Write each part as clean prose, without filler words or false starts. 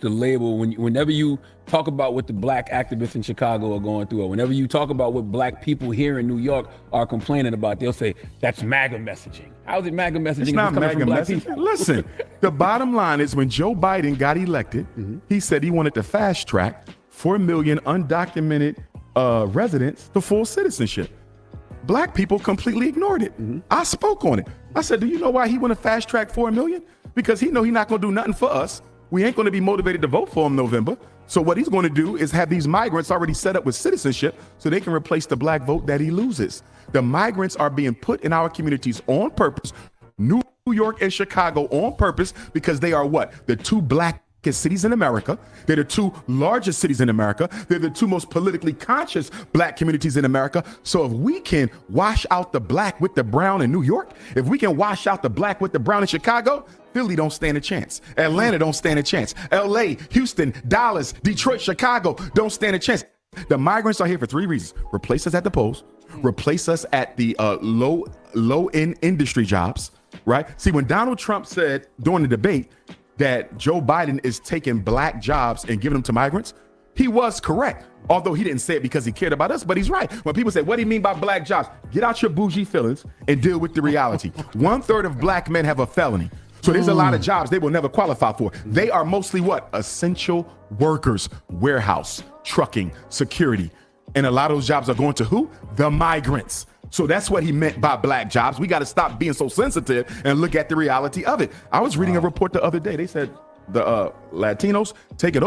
the label. Whenever you talk about what the black activists in Chicago are going through, or whenever you talk about what black people here in New York are complaining about, they'll say, that's MAGA messaging. How is it MAGA messaging? It's not MAGA messaging. Listen, the bottom line is when Joe Biden got elected, he said he wanted to fast track 4 million undocumented residents to full citizenship. Black people completely ignored it. I spoke on it. I said, do you know why he want to fast track 4 million? Because he know he's not going to do nothing for us. We ain't going to be motivated to vote for him November. So what he's going to do is have these migrants already set up with citizenship so they can replace the black vote that he loses. The migrants are being put in our communities on purpose. New York and Chicago on purpose because they are what? The two blackest cities in America. They're the two largest cities in America. They're the two most politically conscious black communities in America. So if we can wash out the black with the brown in New York, if we can wash out the black with the brown in Chicago, Philly don't stand a chance. Atlanta don't stand a chance. LA, Houston, Dallas, Detroit, Chicago don't stand a chance. The migrants are here for 3 reasons. Replace us at the polls, replace us at the low-end industry jobs, right? See, when Donald Trump said during the debate that Joe Biden is taking black jobs and giving them to migrants, he was correct. Although he didn't say it because he cared about us, but he's right. When people say, what do you mean by black jobs? Get out your bougie feelings and deal with the reality. 1/3 of black men have a felony. So there's a lot of jobs they will never qualify for. They are mostly what? Essential workers, warehouse, trucking, security. And a lot of those jobs are going to who? The migrants. So that's what he meant by black jobs. We got to stop being so sensitive and look at the reality of it. I was reading a report the other day. They said the Latinos taking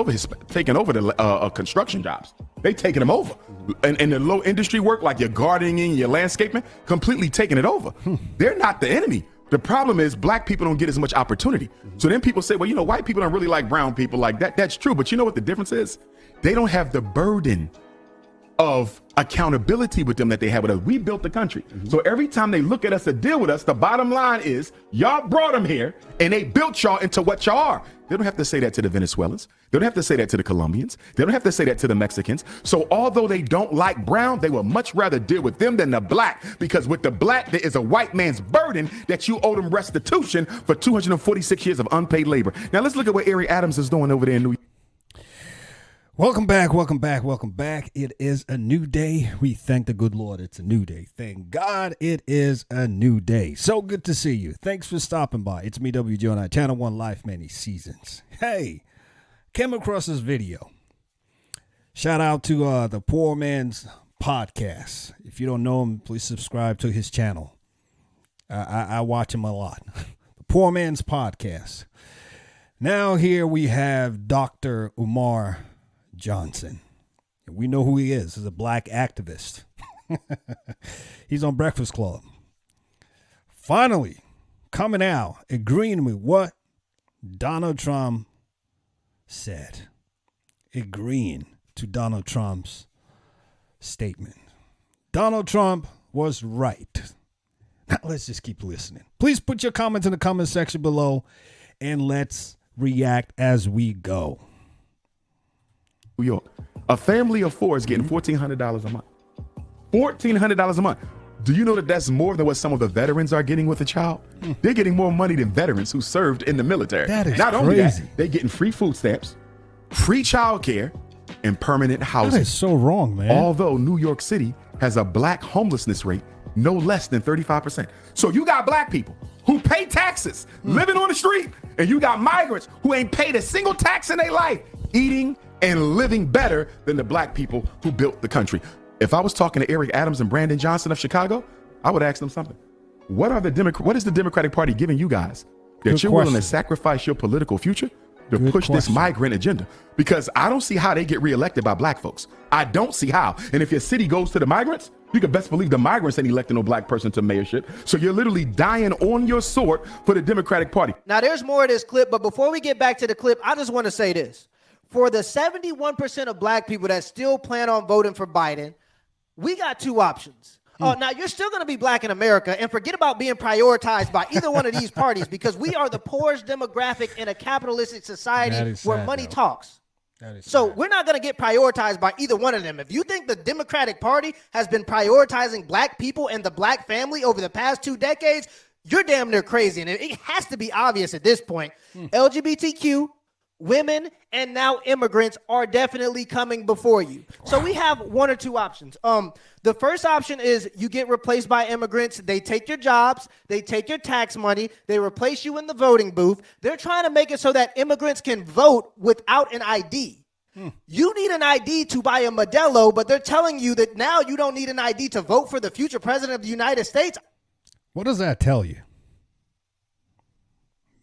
over the construction jobs. They taking them over. And the low industry work, like your gardening, your landscaping, completely taking it over. They're not the enemy. The problem is black people don't get as much opportunity. So then people say, well, you know, white people don't really like brown people like that. That's true. But you know what the difference is? They don't have the burden of accountability with them that they have with us. We built the country. So every time they look at us to deal with us, the bottom line is y'all brought them here and they built y'all into what y'all are. They don't have to say that to the Venezuelans. They don't have to say that to the Colombians. They don't have to say that to the Mexicans. So although they don't like brown, they will much rather deal with them than the black, because with the black, there is a white man's burden that you owe them restitution for 246 years of unpaid labor. Now let's look at what Eric Adams is doing over there in New York. Welcome back, welcome back, welcome back. It is a new day. We thank the good Lord it's a new day. Thank God it is a new day. So good to see you. Thanks for stopping by. It's me, WJ, on Channel 1 Life many seasons. Hey, came across this video. Shout out to the Poor Man's Podcast. If you don't know him, please subscribe to his channel. I watch him a lot. The Poor Man's Podcast. Now here we have Dr. Umar Johnson. We know who he is. He's a black activist. He's on Breakfast Club. Finally, coming out, agreeing with what Donald Trump said. Agreeing to Donald Trump's statement. Donald Trump was right. Now let's just keep listening. Please put your comments in the comment section below and let's react as we go. New York. A family of 4 is getting $1,400 a month. $1,400 a month. Do you know that that's more than what some of the veterans are getting with a child? They're getting more money than veterans who served in the military. That is Not crazy. only that, they're getting free food stamps, free child care, and permanent housing. That is so wrong, man. Although New York City has a black homelessness rate no less than 35%. So you got black people who pay taxes, living on the street, and you got migrants who ain't paid a single tax in their life, eating and living better than the black people who built the country. If I was talking to Eric Adams and Brandon Johnson of Chicago, I would ask them something. What is the Democratic Party giving you guys that you're willing to sacrifice your political future to push this migrant agenda? Because I don't see how they get reelected by black folks. I don't see how. And if your city goes to the migrants, you can best believe the migrants ain't electing no black person to mayorship. So you're literally dying on your sword for the Democratic Party. Now there's more of this clip, but before we get back to the clip, I just want to say this. For the 71% of black people that still plan on voting for Biden, we got 2 options. Now, you're still going to be black in America, and forget about being prioritized by either one of these parties, because we are the poorest demographic in a capitalistic society where money talks. So we're not going to get prioritized by either one of them. If you think the Democratic Party has been prioritizing black people and the black family over the past 2 decades, you're damn near crazy. And it has to be obvious at this point. LGBTQ, women, and now immigrants are definitely coming before you. So we have one or two options. The first option is you get replaced by immigrants. They take your jobs. They take your tax money. They replace you in the voting booth. They're trying to make it so that immigrants can vote without an ID. You need an ID to buy a Modelo, but they're telling you that now you don't need an ID to vote for the future president of the United States. What does that tell you?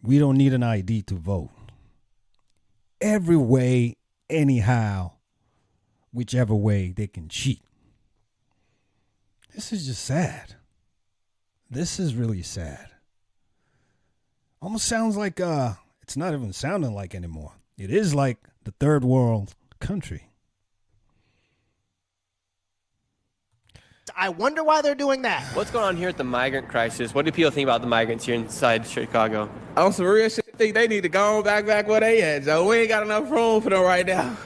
We don't need an ID to vote. Every way, anyhow, whichever way they can cheat. This is just sad. This is really sad. Almost sounds like it's not even sounding like anymore. It is like the third world country. I wonder why they're doing that. What's going on here at the migrant crisis? What do people think about the migrants here inside Chicago? On some real shit, I think they need to go on back where they at, Joe. We ain't got enough room for them right now.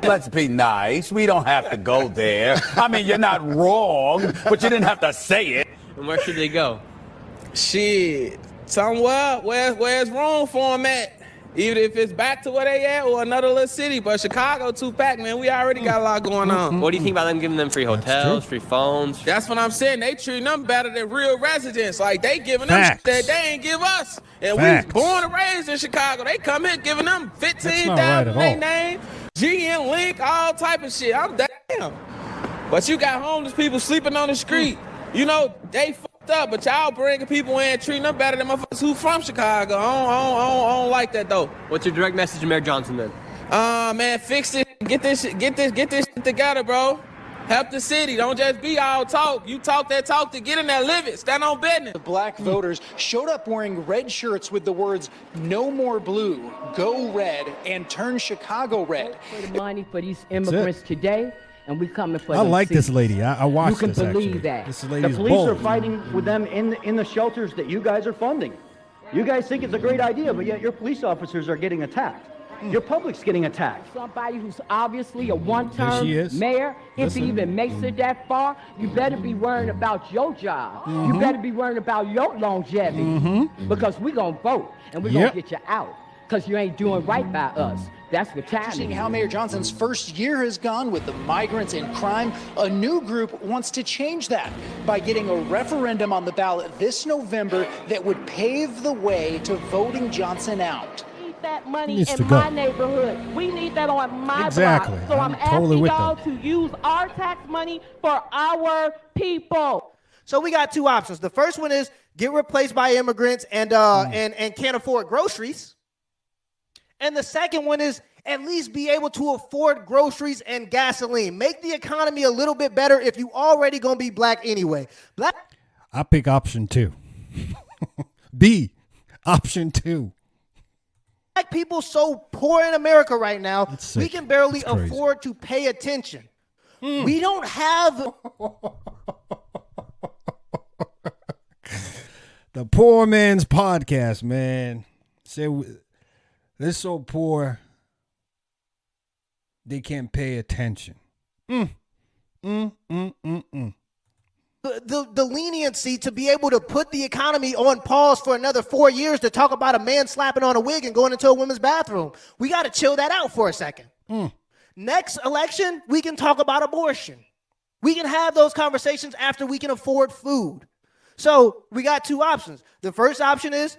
Let's be nice. We don't have to go there. I mean, you're not wrong, but you didn't have to say it. And where should they go? Shit, somewhere where's room for them at. Even if it's back to where they at or another little city. But Chicago, too packed, man. We already got a lot going on. What do you think about them giving them free hotels, free phones? That's what I'm saying. They treating them better than real residents. Like, they giving them shit that they ain't give us. And we was born and raised in Chicago. They come here giving them 15,000 they name, GN Link, all type of shit. I'm damn. But you got homeless people sleeping on the street. You know, they fucked up, but y'all bringing people in, treating them better than motherfuckers who from Chicago. I don't like that, though. What's your direct message to Mayor Johnson, then? Man, fix it. Get this shit together, bro. Help the city. Don't just be all talk. You talk that talk to get in there, live it. Stand on business. The black voters showed up wearing red shirts with the words, "No more blue, go red, and turn Chicago red." For the money for these immigrants today, and we coming for I them like this seats. lady. I watched You this, can believe actually. that. This The lady's police bold. are fighting with them in the shelters that you guys are funding. You guys think it's a great idea, but yet your police officers are getting attacked. Your public's getting attacked. Somebody who's obviously a There one-term she is. mayor, if Listen. he even makes it that far, you better be worrying about your job. You better be worrying about your longevity. Because we're going to vote, and we're going to get you out. Because you ain't doing right by us. That's what time Seeing is. how Mayor Johnson's first year has gone with the migrants and crime, a new group wants to change that by getting a referendum on the ballot this November that would pave the way to voting Johnson out. That money Needs to in go. my neighborhood. We need that on my Exactly. block. So I'm I'm totally asking with y'all them. to use our tax money for our people. So we got two options. The first one is get replaced by immigrants and can't afford groceries. And the second one is at least be able to afford groceries and gasoline. Make the economy a little bit better if you already gonna be black anyway. I pick option 2. B, option 2. Black people so poor in America right now, It's we sick. can barely It's crazy. afford to pay attention. We don't have The Poor Man's Podcast, man. Say they're so poor they can't pay attention. the leniency to be able to put the economy on pause for another 4 years to talk about a man slapping on a wig and going into a women's bathroom. We got to chill that out for a second. Next election, we can talk about abortion. We can have those conversations after we can afford food. So we got two options. The first option is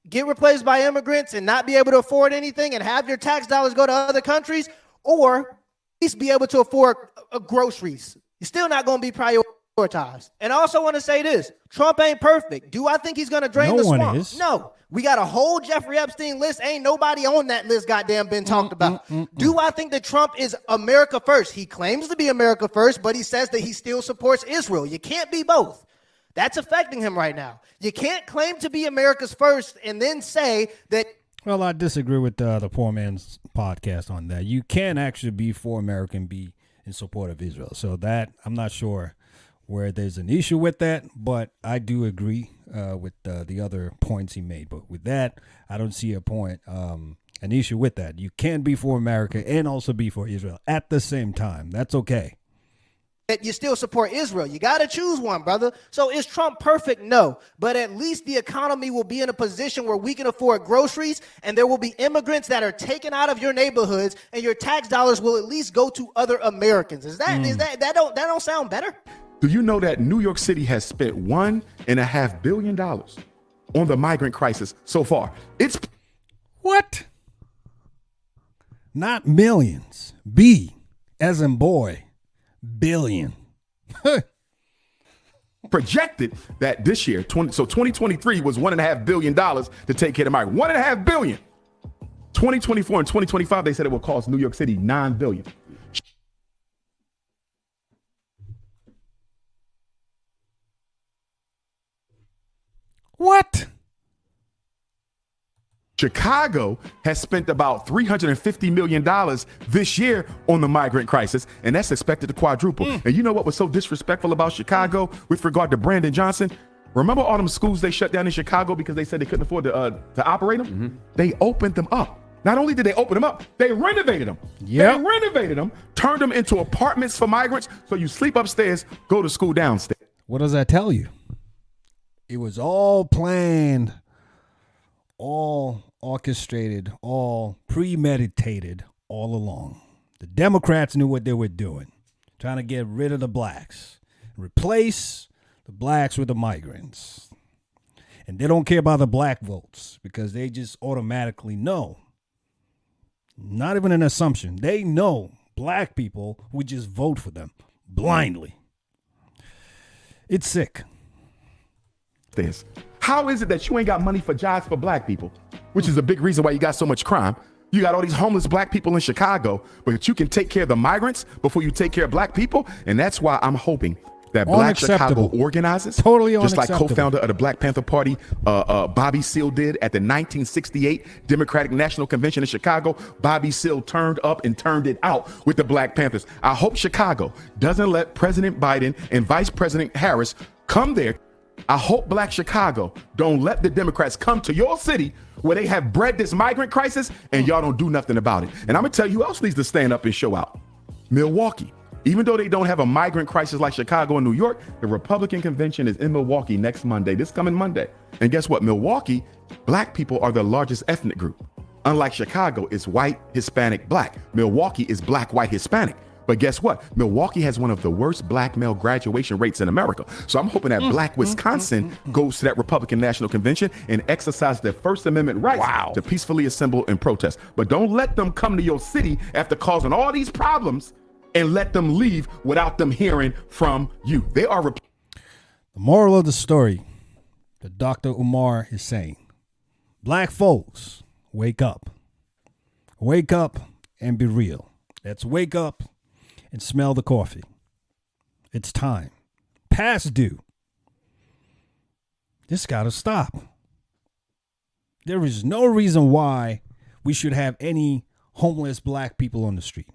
get replaced by immigrants and not be able to afford anything and have your tax dollars go to other countries, or at least be able to afford groceries. You're still not going to be prioritized. And I also want to say this. Trump ain't perfect. Do I think he's going to drain No the one swamp? is. No. We got a whole Jeffrey Epstein list. Ain't nobody on that list goddamn been talked about. Do I think that Trump is America first? He claims to be America first, but he says that he still supports Israel. You can't be both. That's affecting him right now. You can't claim to be America's first and then say that. Well, I disagree with the Poor Man's Podcast on that. You can actually be for America and be in support of Israel. So that, I'm not sure where there's an issue with that, but I do agree with the other points he made. But with that, I don't see an issue with that. You can be for America and also be for Israel at the same time. That's okay. that you still support Israel. You got to choose one, brother. So is Trump perfect? No. But at least the economy will be in a position where we can afford groceries, and there will be immigrants that are taken out of your neighborhoods, and your tax dollars will at least go to other Americans. That don't sound better? Do you know that New York City has spent $1.5 billion on the migrant crisis so far? It's what? Not millions. B as in boy. Billion. projected that this year, 2023 was $1.5 billion to take care of migrants. $1.5 billion. 2024 and 2025, they said it will cost New York City $9 billion. What? Chicago has spent about $350 million this year on the migrant crisis, and that's expected to quadruple. And you know what was so disrespectful about Chicago with regard to Brandon Johnson? Remember all them schools they shut down in Chicago because they said they couldn't afford to operate them? They opened them up. Not only did they open them up, they renovated them. Yep. They renovated them, turned them into apartments for migrants, so you sleep upstairs, go to school downstairs. What does that tell you? It was all planned, all orchestrated, all premeditated all along. The Democrats knew what they were doing, trying to get rid of the blacks, replace the blacks with the migrants. And they don't care about the black votes because they just automatically know. Not even an assumption. They know black people would just vote for them blindly. It's sick. How is it that you ain't got money for jobs for black people, which is a big reason why you got so much crime? You got all these homeless black people in Chicago, but you can take care of the migrants before you take care of black people. And that's why I'm hoping that Black Chicago organizes, totally just like unacceptable. co-founder of the Black Panther Party, Bobby Seale did at the 1968 Democratic National Convention in Chicago. Bobby Seale turned up and turned it out with the Black Panthers. I hope Chicago doesn't let President Biden and Vice President Harris come there. I hope Black Chicago don't let the Democrats come to your city where they have bred this migrant crisis and y'all don't do nothing about it. And I'm gonna tell you who else needs to stand up and show out. Milwaukee. Even though they don't have a migrant crisis like Chicago and New York, the Republican convention is in Milwaukee next Monday, this coming Monday. And guess what? Milwaukee, black people are the largest ethnic group. Unlike Chicago, it's white, Hispanic, black. Milwaukee is black, white, Hispanic. But guess what? Milwaukee has one of the worst black male graduation rates in America. So I'm hoping that black Wisconsin goes to that Republican National Convention and exercise their First Amendment rights to peacefully assemble and protest. But don't let them come to your city after causing all these problems and let them leave without them hearing from you. They are. The moral of the story that Dr. Umar is saying, black folks, wake up. Wake up and be real. Let's wake up and smell the coffee. It's time. Past due. This got to stop. There is no reason why we should have any homeless black people on the street.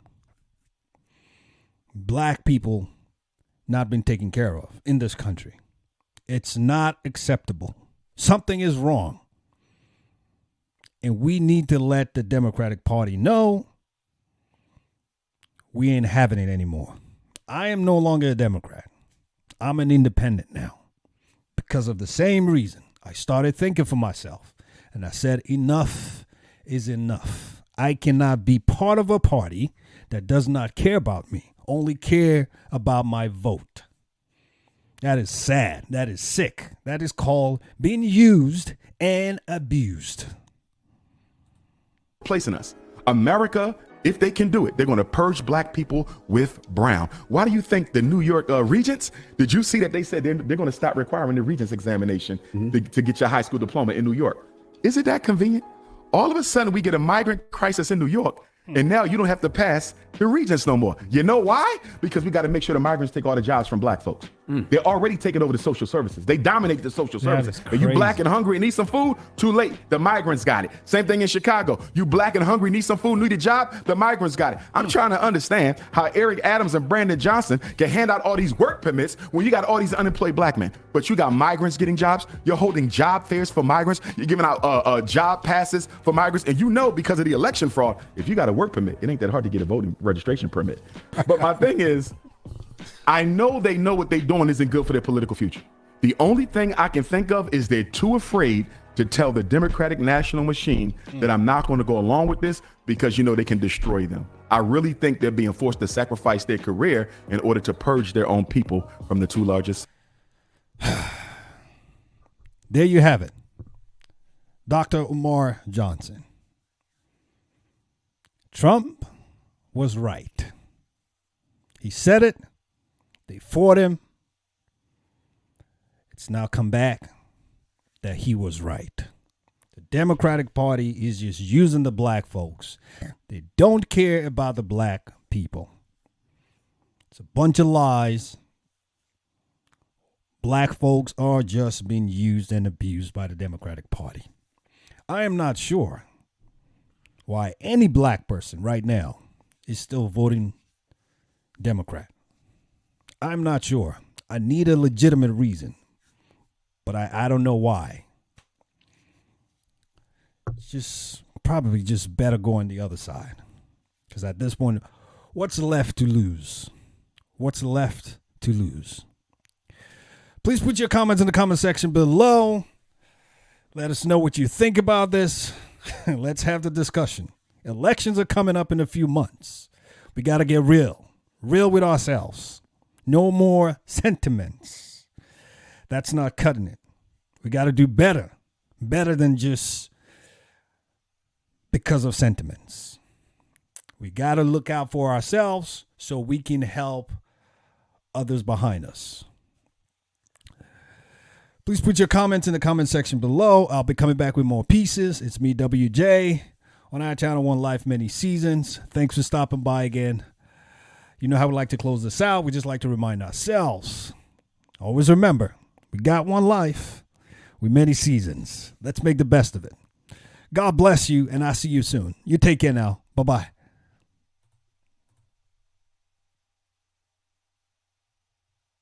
Black people not been taken care of in this country. It's not acceptable. Something is wrong. And we need to let the Democratic Party know we ain't having it anymore. I am no longer a Democrat. I'm an independent now. Because of the same reason, I started thinking for myself. And I said, enough is enough. I cannot be part of a party that does not care about me, only care about my vote. That is sad. That is sick. That is called being used and abused. Placing us. America, if they can do it, they're going to purge black people with brown. Why do you think the New York regents, did you see that they said they're going to stop requiring the regents examination to get your high school diploma in New York? Isn't that convenient? All of a sudden, we get a migrant crisis in New York, and now you don't have to pass the regents no more. You know why? Because we got to make sure the migrants take all the jobs from black folks. They're already taking over the social services. They dominate the social services. Are you black and hungry and need some food? Too late. The migrants got it. Same thing in Chicago. You black and hungry, need some food, need a job? The migrants got it. I'm trying to understand how Eric Adams and Brandon Johnson can hand out all these work permits when you got all these unemployed black men. But you got migrants getting jobs. You're holding job fairs for migrants. You're giving out job passes for migrants. And you know, because of the election fraud, if you got a work permit, it ain't that hard to get a voting registration permit. But my thing is, I know they know what they're doing isn't good for their political future. The only thing I can think of is they're too afraid to tell the Democratic national machine that I'm not going to go along with this because, they can destroy them. I really think they're being forced to sacrifice their career in order to purge their own people from the two largest. There you have it. Dr. Umar Johnson. Trump was right. He said it. They fought him. It's now come back that he was right. The Democratic Party is just using the black folks. They don't care about the black people. It's a bunch of lies. Black folks are just being used and abused by the Democratic Party. I am not sure why any black person right now is still voting Democrat. I'm not sure. I need a legitimate reason, but I don't know why. It's just probably just better go on the other side. Because at this point, what's left to lose? What's left to lose? Please put your comments in the comment section below. Let us know what you think about this. Let's have the discussion. Elections are coming up in a few months. We got to get real with ourselves. No more sentiments. That's not cutting it. We got to do better than just because of sentiments. We got to look out for ourselves so we can help others behind us. Please put your comments in the comment section below. I'll be coming back with more pieces. It's me, WJ, on our channel, One Life, Many Seasons. Thanks for stopping by again. You know how we like to close this out. We just like to remind ourselves. Always remember, we got one life with many seasons. Let's make the best of it. God bless you, and I'll see you soon. You take care now. Bye-bye.